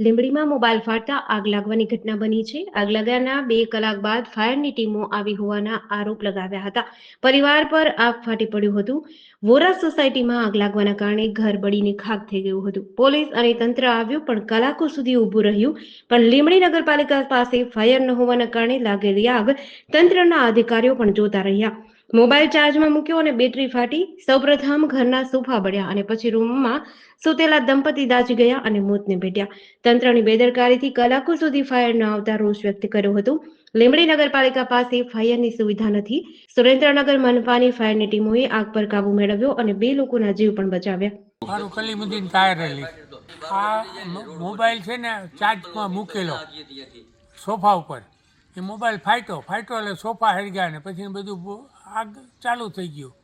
લીંબડીમાં mobile ફાટતા આગ લાગવાની ઘટના બની છે. આગ લાગ્યાના 2 કલાક બાદ ફાયરની ટીમો આવી હોવાના આરોપ લગાવ્યા હતા. પરિવાર પર આગ ફાટી પડ્યું હતું. વોરા સોસાયટીમાં આગ લાગવાના કારણે ઘર બળીને ખાખ થઈ ગયું હતું. પોલીસ અને તંત્ર આવ્યું પણ કલાકો સુધી ઊભું રહ્યું, પણ લીંબડી નગરપાલિકા પાસે ફાયર ન હોવાના કારણે લાગેલી આગ તંત્રના અધિકારીઓ પણ જોતા રહ્યા. મોબાઈલ ચાર્જમાં મૂક્યો અને બેટરી ફાટી. સૌપ્રથમ ઘરના સોફા બળ્યા અને પછી રૂમમાં સૂતેલા દંપતી દાઝી ગયા અને મોતને ભેટ્યા. તંત્રની બેદરકારીથી કલાકો સુધી ફાયર ન આવતા રોષ વ્યક્ત કર્યો હતો. લીંબડી નગરપાલિકા પાસે ફાયરની સુવિધા નથી. સુરેન્દ્રનગર મનપાની ફાયરની ટીમોએ આગ પર કાબુ મેળવ્યો અને 2 લોકોના જીવ પણ બચાવ્યા. મારું કલીમુદ્દીન તાયર અલી. આ મોબાઈલ છે ને ચાર્જમાં મૂકેલો સોફા ઉપર, એ મોબાઈલ ફાટ્યો એટલે સોફા હરગ્યા ને પછી બધું આગ ચાલુ થઈ ગયું.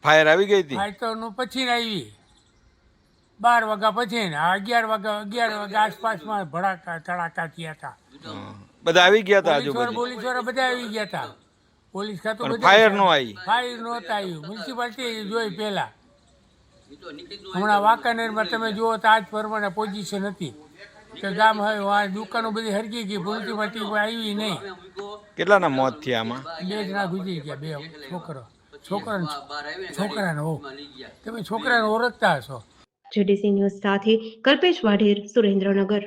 ફાયર આવી ગઈ હતી? ફાટ્યો પછી આવી 12 વાગ્યા પછી ને 11 વાગ્યા આસપાસમાં ભડાકા તડાકા થયા હતા. બધા આવી ગયા હતા આજુબાજુ? પોલીસ વાળા બધા આવી ગયા હતા. પોલીસ ખાતું ફાયર નો આવી? ફાયર નહોતા આવ્યું. મ્યુનિસિપાલિટી જોઈ પહેલા. હમણાં વાંકાનેરમાં તમે જુઓ તો આજ પ્રમાણે પોઝિશન હતી કે ગામ હવે દુકાનો બધી હરગી ગઈ, મ્યુનિસિપાલિટી આવી નહીં. કેટલાના મોત થયા આમાં? 2 જણા ગુજરી ગયા, 2 છોકરાને હો. તમે છોકરાને ઓળખતા હશો? જેડીસી ન્યૂઝ સાથે કલ્પેશ વાઢેર, સુરેન્દ્રનગર.